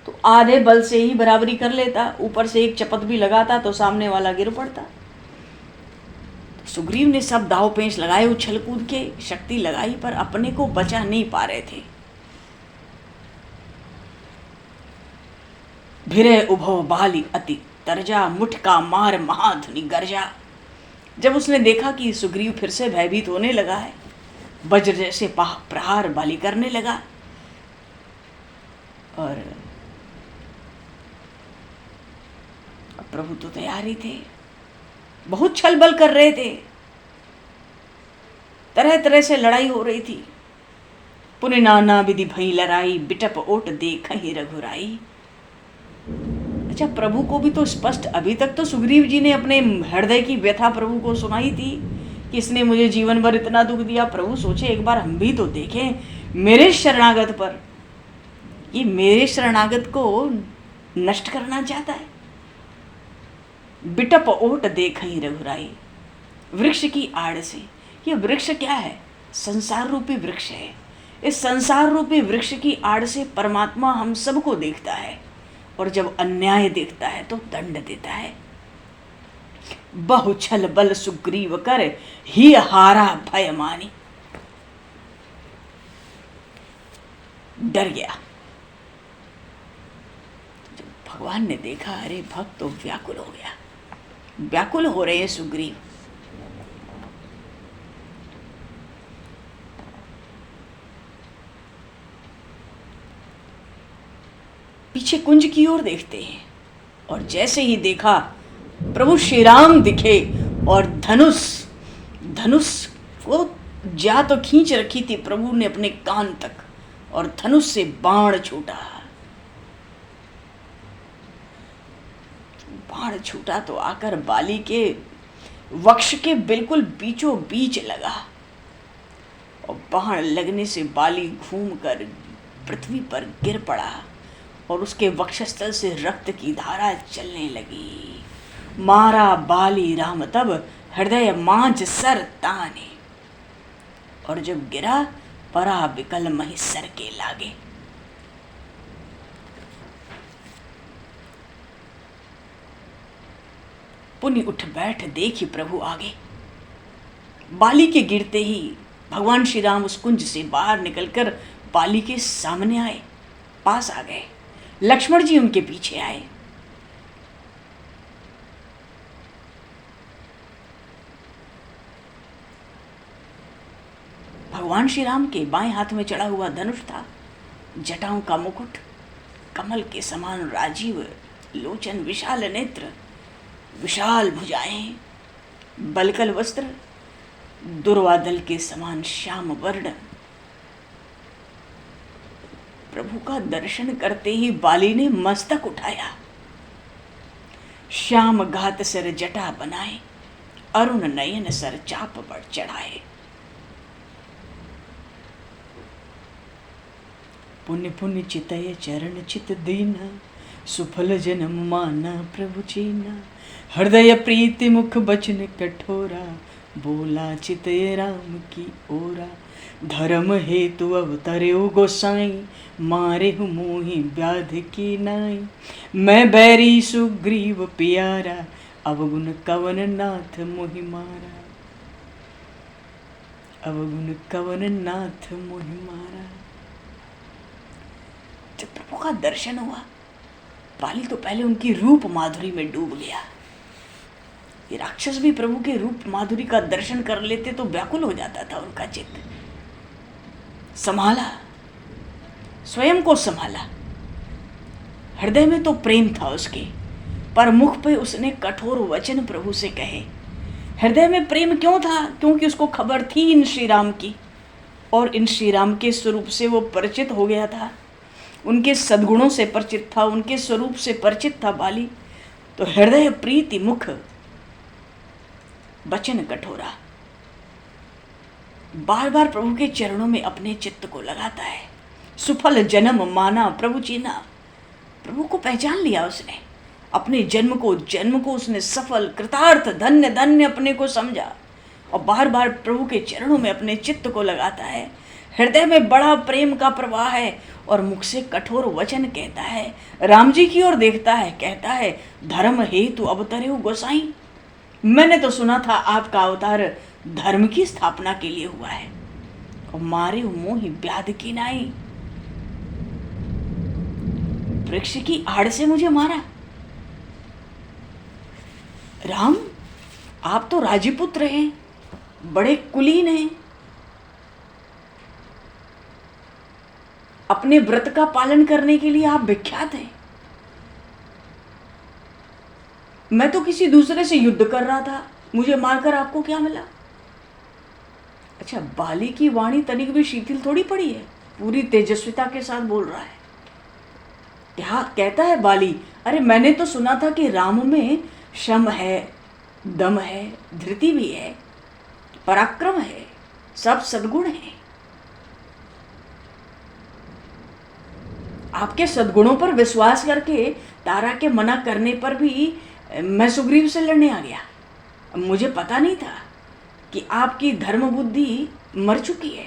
तो आधे बल से ही बराबरी कर लेता। ऊपर से एक चपत भी लगाता तो सामने वाला गिर पड़ता। तो सुग्रीव ने सब दाव पेंच लगाए, उछल कूद के शक्ति लगाई, पर अपने को बचा नहीं पा रहे थे। भिरे उभव बाली अति तरजा, मुठ का मार महाधुनि गर्जा। जब उसने देखा कि सुग्रीव फिर से भयभीत होने लगा है, वज्र जैसे प्रहार बाली करने लगा, और प्रभु तो तैयार ही थे, बहुत छल बल कर रहे थे, तरह तरह से लड़ाई हो रही थी। पुनि नाना विधि भई लड़ाई, बिटप ओट देखहि रघुराई। अच्छा, प्रभु को भी तो स्पष्ट, अभी तक तो सुग्रीव जी ने अपने हृदय की व्यथा प्रभु को सुनाई थी कि इसने मुझे जीवन भर इतना दुख दिया। प्रभु सोचे एक बार हम भी तो देखें मेरे शरणागत पर, ये मेरे शरणागत को नष्ट करना चाहता है। बिटप ओट देखहि रघुराई, वृक्ष की आड़ से। ये वृक्ष क्या है? संसार रूपी वृक्ष है। इस संसार रूपी वृक्ष की आड़ से परमात्मा हम सबको देखता है, और जब अन्याय देखता है तो दंड देता है। बहु छल बल सुग्रीव कर, ही हारा भय मानी। डर गया, जब भगवान ने देखा, अरे भक्त तो व्याकुल हो गया, व्याकुल हो रहे हैं सुग्रीव। पीछे कुंज की ओर देखते हैं और जैसे ही देखा प्रभु श्री राम दिखे और धनुष वो जा तो खींच रखी थी प्रभु ने अपने कान तक, और धनुष से बाण छूटा। बाण छूटा तो आकर बाली के वक्ष के बिल्कुल बीचों बीच लगा, और बाण लगने से बाली घूमकर पृथ्वी पर गिर पड़ा और उसके वक्षस्थल से रक्त की धारा चलने लगी। मारा बाली राम तब हृदय मांझ सर ताने, और जब गिरा परा बिकल मही सर के लागे। पुनि उठ बैठ देखी प्रभु आगे। बाली के गिरते ही भगवान श्री राम उस कुंज से बाहर निकलकर बाली के सामने आए, पास आ गए। लक्ष्मण जी उनके पीछे आए। भगवान श्री राम के बाएं हाथ में चढ़ा हुआ धनुष था, जटाओं का मुकुट, कमल के समान राजीव लोचन, विशाल नेत्र, विशाल भुजाएं, बलकल वस्त्र, दुर्वादल के समान श्याम वर्ण। प्रभु का दर्शन करते ही बाली ने मस्तक उठाया, श्याम घात सर जटा बनाए, अरुण नयन सर चाप पर चढ़ाए। पुण्य पुण्य चितय चरण चित दीना, सुफल जन्म माना प्रभु चीना। हृदय प्रीति मुख बचन कठोरा, बोला चितय राम की ओरा। धर्म हेतु अवतर्यो गोसाई, मारे हूँ मोहि व्याध की नाई। मैं बैरी सुग्रीव प्यारा, अवगुण कवन नाथ मोहि मारा। अवगुण कवन नाथ मोहि मारा। जब प्रभु का दर्शन हुआ, बाली तो पहले उनकी रूप माधुरी में डूब गया। ये राक्षस भी प्रभु के रूप माधुरी का दर्शन कर लेते तो व्याकुल हो जाता था उनका चित्त। संभाला, स्वयं को संभाला। हृदय में तो प्रेम था उसके, पर मुख पे उसने कठोर वचन प्रभु से कहे। हृदय में प्रेम क्यों था? क्योंकि उसको खबर थी इन श्री राम की, और इन श्री राम के स्वरूप से वो परिचित हो गया था, उनके सद्गुणों से परिचित था, उनके स्वरूप से परिचित था बाली। तो हृदय प्रीति मुख वचन कठोरा, बार बार प्रभु के चरणों में अपने चित्त को लगाता है। सुफल जन्म माना प्रभु चीना, प्रभु को पहचान लिया उसने, अपने जन्म को उसने सफल, कृतार्थ, धन्य धन्य अपने को समझा, और बार बार प्रभु के चरणों में अपने चित्त को लगाता है। हृदय में बड़ा प्रेम का प्रवाह है और मुख से कठोर वचन कहता है। राम जी की ओर देखता है, कहता है, धर्म हेतु अवतर्यो गोसाई। मैंने तो सुना था आपका अवतार धर्म की स्थापना के लिए हुआ है, और मारे मोहि व्याध की नाई। वृक्ष की आड़ से मुझे मारा। राम, आप तो राजीपुत्र हैं, बड़े कुलीन हैं, अपने व्रत का पालन करने के लिए आप विख्यात हैं। मैं तो किसी दूसरे से युद्ध कर रहा था, मुझे मारकर आपको क्या मिला? अच्छा, बाली की वाणी तनिक भी शिथिल थोड़ी पड़ी है, पूरी तेजस्विता के साथ बोल रहा है। क्या कहता है बाली? अरे मैंने तो सुना था कि राम में शम है, दम है, धृति भी है, पराक्रम है, सब सद्गुण है। आपके सद्गुणों पर विश्वास करके तारा के मना करने पर भी मैं सुग्रीव से लड़ने आ गया। मुझे पता नहीं था कि आपकी धर्म बुद्धि मर चुकी है।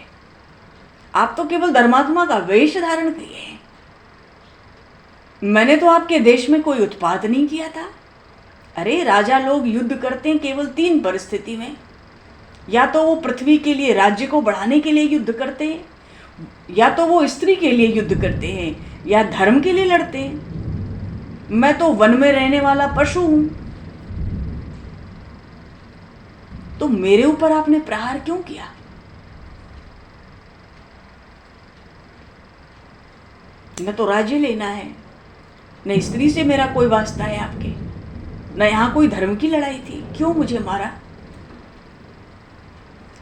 आप तो केवल धर्मात्मा का वेश धारण किए हैं। मैंने तो आपके देश में कोई उत्पात नहीं किया था। अरे राजा लोग युद्ध करते हैं केवल 3 परिस्थिति में, या तो वो पृथ्वी के लिए, राज्य को बढ़ाने के लिए युद्ध करते हैं, या तो वो स्त्री के लिए युद्ध करते हैं, या धर्म के लिए लड़ते हैं। मैं तो वन में रहने वाला पशु हूं, तो मेरे ऊपर आपने प्रहार क्यों किया? न तो राज्य लेना है, न स्त्री से मेरा कोई वास्ता है आपके, न यहां कोई धर्म की लड़ाई थी, क्यों मुझे मारा?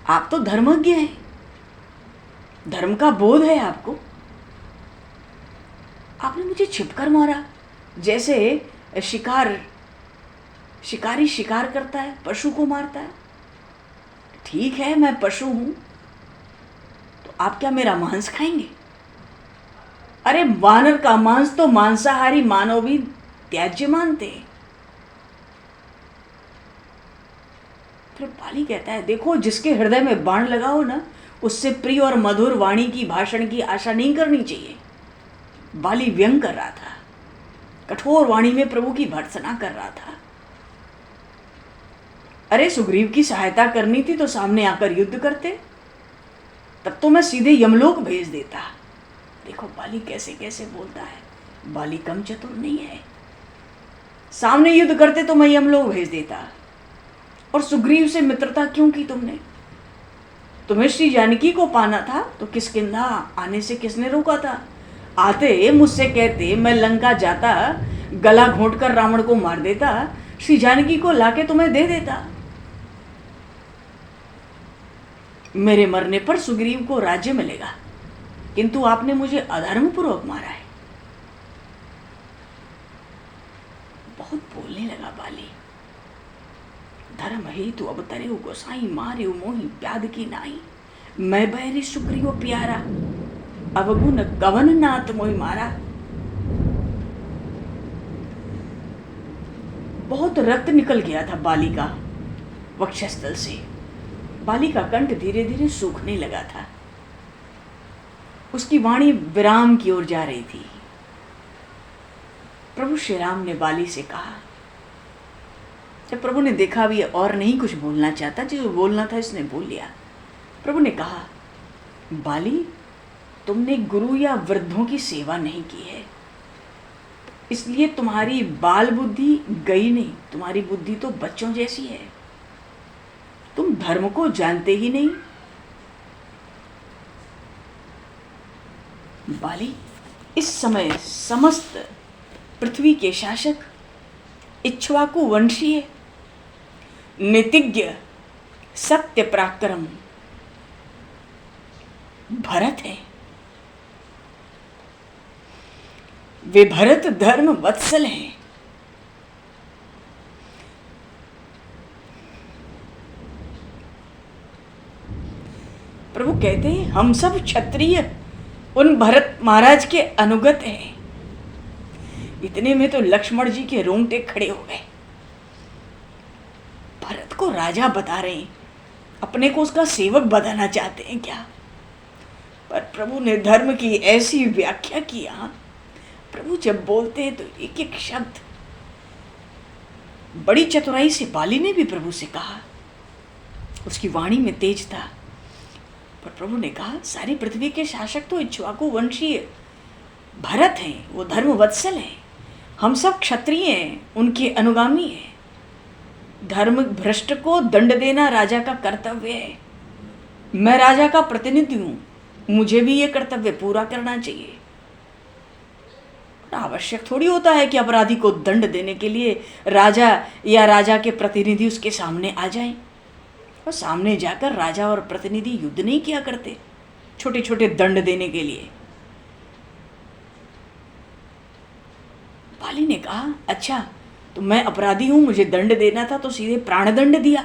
आप तो धर्मज्ञ हैं, धर्म का बोध है आपको, आपने मुझे छिपकर मारा, जैसे शिकारी शिकार करता है, पशु को मारता है। ठीक है, मैं पशु हूं, तो आप क्या मेरा मांस खाएंगे? अरे वानर का मांस तो मांसाहारी मानव भी त्याज्य मानते हैं। फिर बाली कहता है, देखो जिसके हृदय में बाण लगा हो ना, उससे प्रिय और मधुर वाणी की, भाषण की आशा नहीं करनी चाहिए। बाली व्यंग कर रहा था, कठोर वाणी में प्रभु की भर्त्सना कर रहा था। अरे सुग्रीव की सहायता करनी थी तो सामने आकर युद्ध करते, तब तो मैं सीधे यमलोक भेज देता। देखो बाली कैसे कैसे बोलता है, बाली कम चतुर नहीं है। सामने युद्ध करते तो मैं यमलोक भेज देता। और सुग्रीव से मित्रता क्यों की तुमने? तुम्हें श्री जानकी को पाना था तो किष्किंधा आने से किसने रोका था? आते मुझसे कहते, मैं लंका जाता, गला घोंटकर रावण को मार देता, श्री जानकी को लाके तुम्हें दे देता। मेरे मरने पर सुग्रीव को राज्य मिलेगा, किंतु आपने मुझे अधर्म पूर्वक मारा है। बहुत बोलने लगा बाली। धर्म हेतु अवतरे गोसाई, मारे मोहि प्याद की नाई, मैं बैरी सुग्रीव प्यारा, अवगुण कवन नाथ मोहि मारा। बहुत रक्त निकल गया था बाली का वक्षस्थल से। बाली का कंठ धीरे धीरे सूखने लगा था, उसकी वाणी विराम की ओर जा रही थी। प्रभु श्री राम ने बाली से कहा, जब प्रभु ने देखा भी और नहीं कुछ बोलना चाहता, जो बोलना था इसने बोल लिया। प्रभु ने कहा, बाली तुमने गुरु या वृद्धों की सेवा नहीं की है, इसलिए तुम्हारी बाल बुद्धि गई नहीं, तुम्हारी बुद्धि तो बच्चों जैसी है, तुम धर्म को जानते ही नहीं। बाली इस समय समस्त पृथ्वी के शासक, इक्ष्वाकु वंशीय, नीतिज्ञ, सत्य पराक्रम भरत है। वे भरत धर्म वत्सल हैं। प्रभु कहते हैं, हम सब क्षत्रिय उन भरत महाराज के अनुगत हैं। इतने में तो लक्ष्मण जी के रोंगटे खड़े हो गए। भरत को राजा बता रहे हैं, अपने को उसका सेवक बताना चाहते हैं क्या? पर प्रभु ने धर्म की ऐसी व्याख्या किया। प्रभु जब बोलते हैं तो एक एक शब्द बड़ी चतुराई से बाली ने भी प्रभु से कहा। उसकी वाणी में तेज था, पर प्रभु ने कहा, सारी पृथ्वी के शासक तो इक्ष्वाकु वंशीय भरत हैं, वो धर्म वत्सल हैं। हम सब क्षत्रिय हैं, उनके अनुगामी हैं। धर्म भ्रष्ट को दंड देना राजा का कर्तव्य है। मैं राजा का प्रतिनिधि हूं, मुझे भी ये कर्तव्य पूरा करना चाहिए। आवश्यक थोड़ी होता है कि अपराधी को दंड देने के लिए राजा या राजा के प्रतिनिधि उसके सामने आ जाएं। और सामने जाकर राजा और प्रतिनिधि युद्ध नहीं किया करते छोटे छोटे दंड देने के लिए। बाली ने कहा, अच्छा तो मैं अपराधी हूं, मुझे दंड देना था तो सीधे प्राणदंड दिया।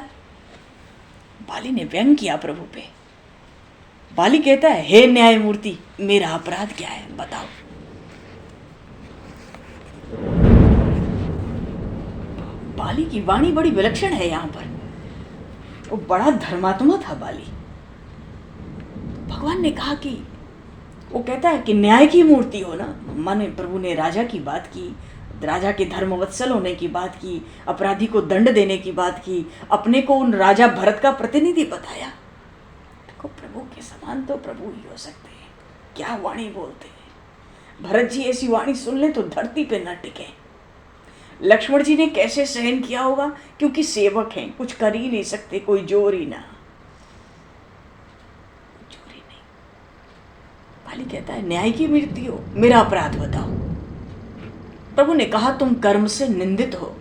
बाली ने व्यंग किया प्रभु पे। बाली कहता है, हे न्यायमूर्ति, मेरा अपराध क्या है बताओ। बाली की वाणी बड़ी विलक्षण है। यहाँ पर वो बड़ा धर्मात्मा था बाली। भगवान ने कहा कि वो कहता है कि न्याय की मूर्ति हो ना। माने प्रभु ने राजा की बात की, राजा के धर्मवत्सल होने की बात की, अपराधी को दंड देने की बात की, अपने को उन राजा भरत का प्रतिनिधि बताया। देखो प्रभु के समान तो प्रभु ही हो सकते हैं। क्या वाणी बोलते हैं। भरत जी ऐसी वाणी सुन ले तो धरती पे न टिके। लक्ष्मण जी ने कैसे सहन किया होगा, क्योंकि सेवक हैं, कुछ कर ही नहीं सकते, कोई जोर ही नहीं। बाली कहता है न्याय की मूर्ति हो, मेरा अपराध बताओ। प्रभु ने कहा तुम कर्म से निंदित हो।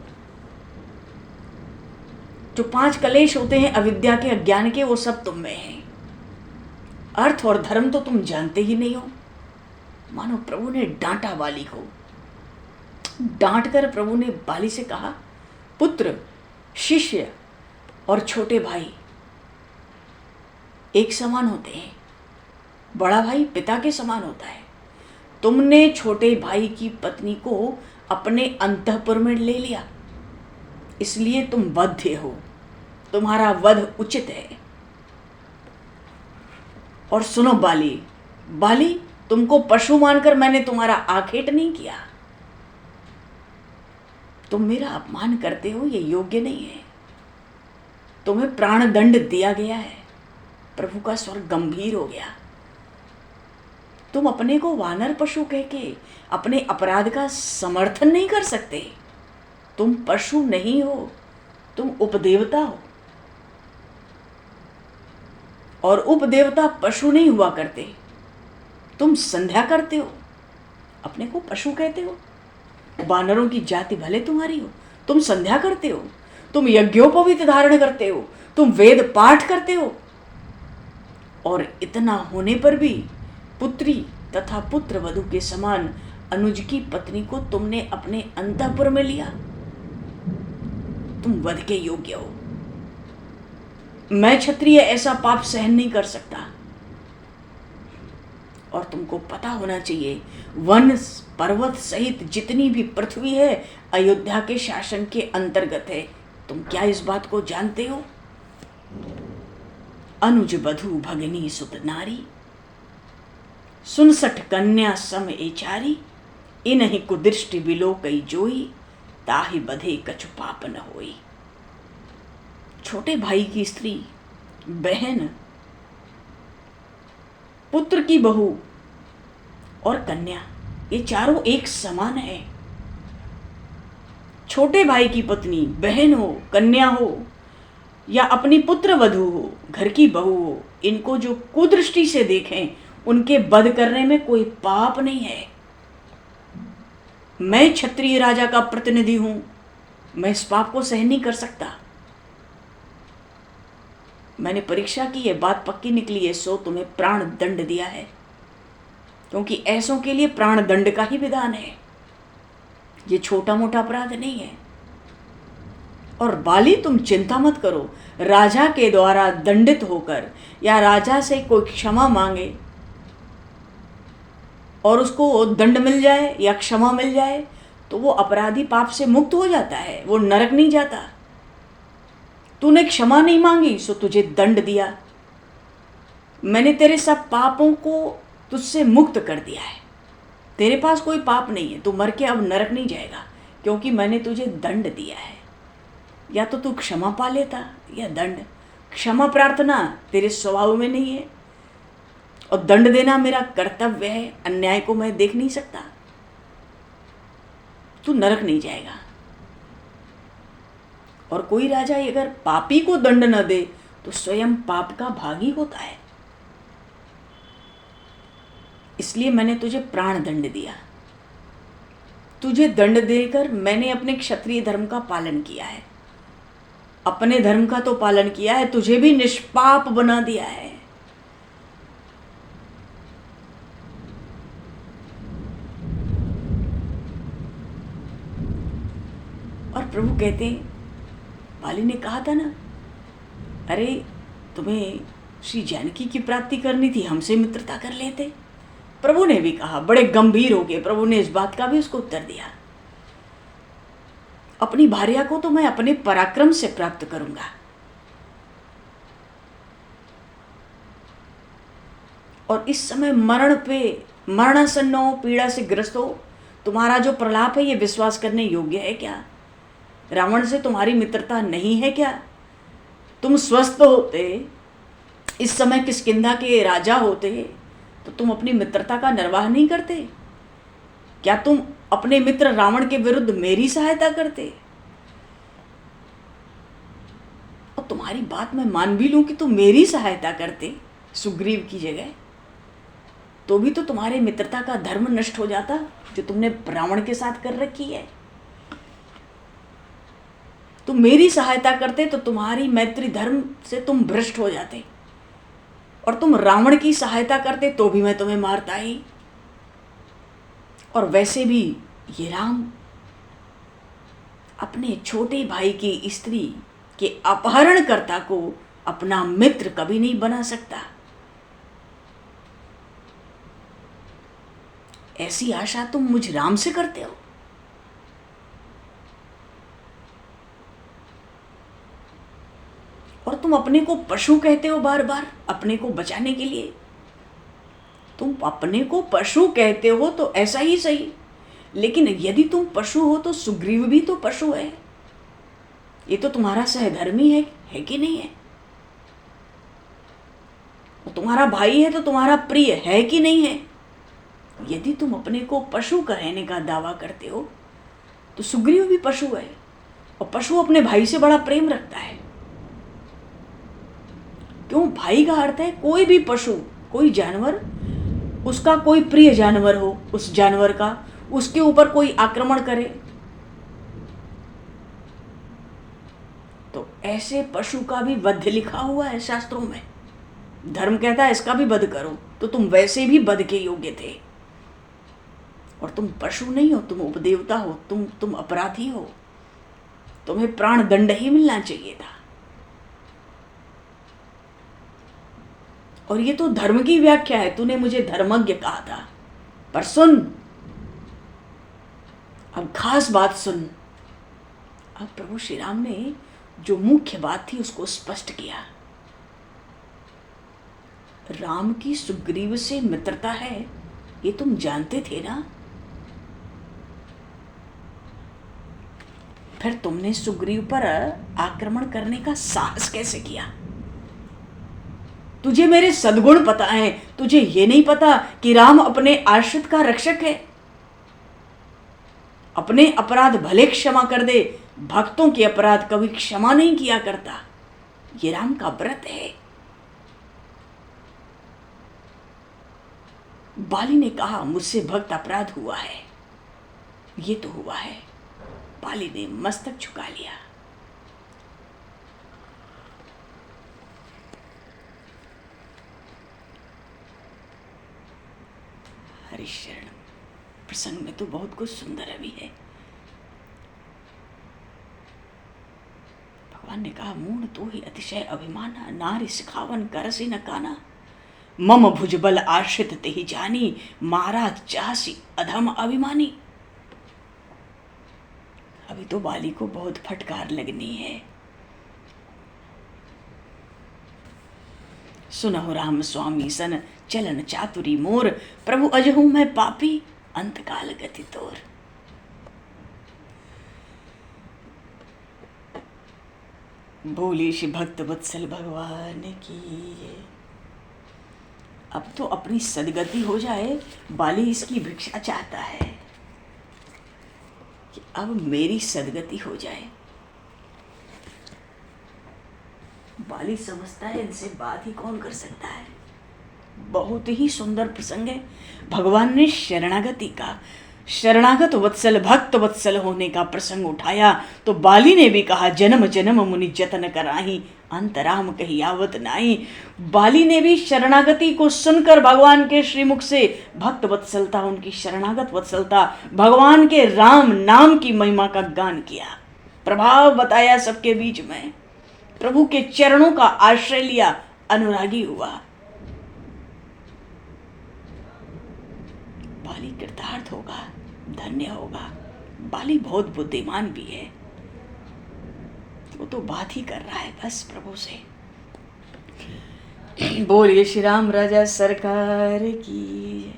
जो 5 कलेश होते हैं अविद्या के, अज्ञान के, वो सब तुम में हैं। अर्थ और धर्म तो तुम जानते ही नहीं हो। मानो प्रभु ने डांटा बाली को। डांट कर प्रभु ने बाली से कहा, पुत्र, शिष्य और छोटे भाई एक समान होते हैं। बड़ा भाई पिता के समान होता है। तुमने छोटे भाई की पत्नी को अपने अंतःपुर में ले लिया, इसलिए तुम वध्य हो, तुम्हारा वध उचित है। और सुनो बाली, बाली तुमको पशु मानकर मैंने तुम्हारा आखेट नहीं किया। तुम मेरा अपमान करते हो, ये योग्य नहीं है। तुम्हें प्राण दंड दिया गया है। प्रभु का स्वर गंभीर हो गया। तुम अपने को वानर पशु कह के अपने अपराध का समर्थन नहीं कर सकते। तुम पशु नहीं हो, तुम उपदेवता हो। और उपदेवता पशु नहीं हुआ करते। तुम संध्या करते हो, अपने को पशु कहते हो। वानरों की जाति भले तुम्हारी हो, तुम संध्या करते हो, तुम यज्ञोपवीत धारण करते हो, तुम वेद पाठ करते हो। और इतना होने पर भी पुत्री तथा पुत्र वधु के समान अनुज की पत्नी को तुमने अपने अंतःपुर में लिया। तुम वध के योग्य हो। मैं क्षत्रिय ऐसा पाप सहन नहीं कर सकता। और तुमको पता होना चाहिए, वन पर्वत सहित जितनी भी पृथ्वी है अयोध्या के शासन के अंतर्गत है। तुम क्या इस बात को जानते हो? अनुज बधु भगनी सुत नारी, 69 कन्या सम एचारी, इनहि कुदृष्टि बिलो कई जोई, ताहि बधे कछु पाप न होई। छोटे भाई की स्त्री, बहन, पुत्र की बहू और कन्या, ये चारों एक समान है। छोटे भाई की पत्नी, बहन हो, कन्या हो या अपनी पुत्र वधू हो, घर की बहू हो, इनको जो कुदृष्टि से देखें उनके वध करने में कोई पाप नहीं है। मैं क्षत्रिय राजा का प्रतिनिधि हूं, मैं इस पाप को सहन नहीं कर सकता। मैंने परीक्षा की, ये बात पक्की निकली है, सो तुम्हें प्राण दंड दिया है, क्योंकि ऐसों के लिए प्राण दंड का ही विधान है। ये छोटा मोटा अपराध नहीं है। और बाली तुम चिंता मत करो, राजा के द्वारा दंडित होकर या राजा से कोई क्षमा मांगे और उसको दंड मिल जाए या क्षमा मिल जाए तो वो अपराधी पाप से मुक्त हो जाता है, वो नरक नहीं जाता। तूने क्षमा नहीं मांगी सो तुझे दंड दिया। मैंने तेरे सब पापों को तुझसे मुक्त कर दिया है। तेरे पास कोई पाप नहीं है, तू मर के अब नरक नहीं जाएगा, क्योंकि मैंने तुझे दंड दिया है। या तो तू क्षमा पा लेता या दंड। क्षमा प्रार्थना तेरे स्वभाव में नहीं है और दंड देना मेरा कर्तव्य है। अन्याय को मैं देख नहीं सकता। तू नरक नहीं जाएगा। और कोई राजा अगर पापी को दंड न दे तो स्वयं पाप का भागी होता है। इसलिए मैंने तुझे प्राण दंड दिया। तुझे दंड देकर मैंने अपने क्षत्रिय धर्म का पालन किया है। अपने धर्म का तो पालन किया है, तुझे भी निष्पाप बना दिया है। और प्रभु कहते हैं, बाली ने कहा था ना, अरे तुम्हें श्री जानकी की प्राप्ति करनी थी, हमसे मित्रता कर लेते। प्रभु ने भी कहा, बड़े गंभीर हो गए। प्रभु ने इस बात का भी उसको उत्तर दिया, अपनी भार्या को तो मैं अपने पराक्रम से प्राप्त करूंगा। और इस समय मरण पे मरणासन्न हो, पीड़ा से ग्रस्त हो, तुम्हारा जो प्रलाप है ये विश्वास करने योग्य है क्या? रावण से तुम्हारी मित्रता नहीं है क्या? तुम स्वस्थ होते, इस समय किष्किंधा के राजा होते, तो तुम अपनी मित्रता का निर्वाह नहीं करते क्या? तुम अपने मित्र रावण के विरुद्ध मेरी सहायता करते। और तुम्हारी बात मैं मान भी लूं कि तुम मेरी सहायता करते सुग्रीव की जगह, तो भी तो तुम्हारे मित्रता का धर्म नष्ट हो जाता जो तुमने रावण के साथ कर रखी है। तुम मेरी सहायता करते तो तुम्हारी मैत्री धर्म से तुम भ्रष्ट हो जाते, और तुम रावण की सहायता करते तो भी मैं तुम्हें मारता ही। और वैसे भी ये राम अपने छोटे भाई की स्त्री के अपहरणकर्ता को अपना मित्र कभी नहीं बना सकता। ऐसी आशा तुम मुझ राम से करते हो। और तुम अपने को पशु कहते हो बार बार अपने को बचाने के लिए। तुम अपने को पशु कहते हो तो ऐसा ही सही, लेकिन यदि तुम पशु हो तो सुग्रीव भी तो पशु है। ये तो तुम्हारा सहधर्मी है कि नहीं है? और तुम्हारा भाई है तो तुम्हारा प्रिय है कि नहीं है? यदि तुम अपने को पशु कहने का दावा करते हो तो सुग्रीव भी पशु है, और पशु अपने भाई से बड़ा प्रेम रखता है। क्यों? भाई का अर्थ है कोई भी पशु, कोई जानवर, उसका कोई प्रिय जानवर हो, उस जानवर का उसके ऊपर कोई आक्रमण करे तो ऐसे पशु का भी वध लिखा हुआ है शास्त्रों में। धर्म कहता है इसका भी वध करो, तो तुम वैसे भी वध के योग्य थे। और तुम पशु नहीं हो, तुम उपदेवता हो, तुम अपराधी हो, तुम्हें प्राण दंड ही मिलना चाहिए था। और ये तो धर्म की व्याख्या है, तूने मुझे धर्मज्ञ कहा था। पर सुन, अब खास बात सुन। अब प्रभु श्री राम ने जो मुख्य बात थी उसको स्पष्ट किया। राम की सुग्रीव से मित्रता है ये तुम जानते थे ना? फिर तुमने सुग्रीव पर आक्रमण करने का साहस कैसे किया? तुझे मेरे सद्गुण पता है, तुझे ये नहीं पता कि राम अपने आश्रित का रक्षक है। अपने अपराध भले क्षमा कर दे, भक्तों के अपराध कभी क्षमा नहीं किया करता। ये राम का व्रत है। बाली ने कहा मुझसे भक्त अपराध हुआ है, ये तो हुआ है। बाली ने मस्तक झुका लिया। हरिशरण प्रसंग में तो बहुत कुछ सुंदर अभी है। भगवान ने कहा मूढ़ तो ही अतिशय अभिमाना, नारी सिखावन करसी न काना, मम भुजबल आश्रित ते ही जानी, महाराज चासी अधम अभिमानी। अभी तो बाली को बहुत फटकार लगनी है। सुनहु राम स्वामी सन चलन चातुरी मोर, प्रभु अजहू मैं पापी अंतकाल गति तोर। बोली श्री भक्त वत्सल भगवान की। अब तो अपनी सदगति हो जाए, बाली इसकी भिक्षा चाहता है कि अब मेरी सदगति हो जाए। बाली समझता है इनसे बात ही कौन कर सकता है। बहुत ही सुंदर प्रसंग है। भगवान ने शरणागति का, शरणागत वत्सल भक्त वत्सल होने का प्रसंग उठाया तो बाली ने भी कहा जन्म जन्म मुनि जतन कराही, अंतराम कही आवत नाही। बाली ने भी शरणागति को सुनकर भगवान के श्रीमुख से भक्त वत्सलता, उनकी शरणागत वत्सलता, भगवान के राम नाम की महिमा का गान किया, प्रभाव बताया सबके बीच में, प्रभु के चरणों का आश्रय लिया, अनुरागी हुआ। बाली कृतार्थ होगा, धन्य होगा। बाली बहुत बुद्धिमान भी है, वो तो बात ही कर रहा है बस प्रभु से। बोलिए श्री राम राजा सरकार की।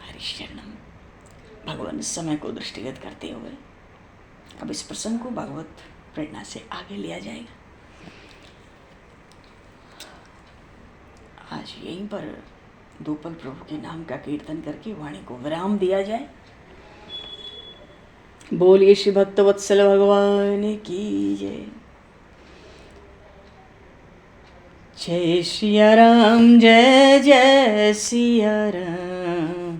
हरिशरणम। भगवान समय को दृष्टिगत करते हुए अब इस प्रसंग को भगवत प्रेरणा से आगे लिया जाएगा। आज यहीं पर दो पल प्रभु के नाम का कीर्तन करके वाणी को विराम दिया जाए। बोलिए श्री भक्तवत्सल भगवान की जय। जय सिया राम, जय जय सिया राम,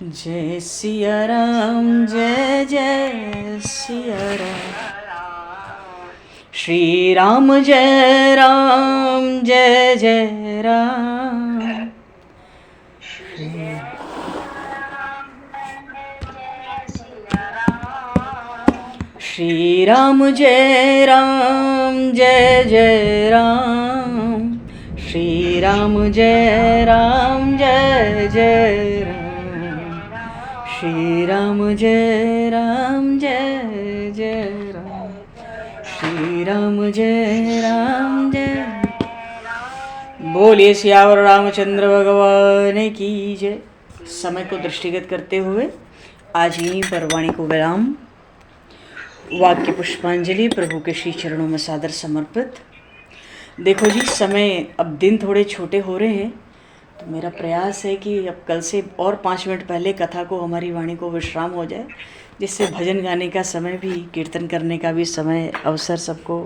जय सिया राम, जय जय सिया राम। श्री राम जय राम, जय जय राम। श्री राम जय राम, जय जय राम। श्री राम जय राम, जय जय राम। श्री राम जय राम, जय जय राम। श्री राम जय राम, जय। बोलिए सियावर रामचंद्र भगवान की जय। समय को दृष्टिगत करते हुए आज यहीं पर वाणी को विराम। वाक्य पुष्पांजलि प्रभु के श्री चरणों में सादर समर्पित। देखो जी, समय अब दिन थोड़े छोटे हो रहे हैं, तो मेरा प्रयास है कि अब कल से और 5 मिनट पहले कथा को, हमारी वाणी को विश्राम हो जाए, जिससे भजन गाने का समय भी, कीर्तन करने का भी समय, अवसर सबको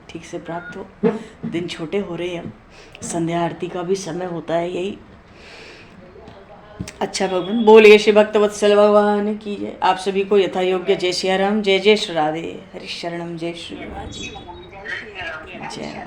ठीक से प्राप्त हो। दिन छोटे हो रहे हैं, अब संध्या आरती का भी समय होता है यही। अच्छा भगवान, बोलिए श्री भक्तवत्सल भगवान की जय। आप सभी को यथा योग्य जय सिया राम, जय जय श्री राधे, हरि शरणम, जय श्री राम जी, जय।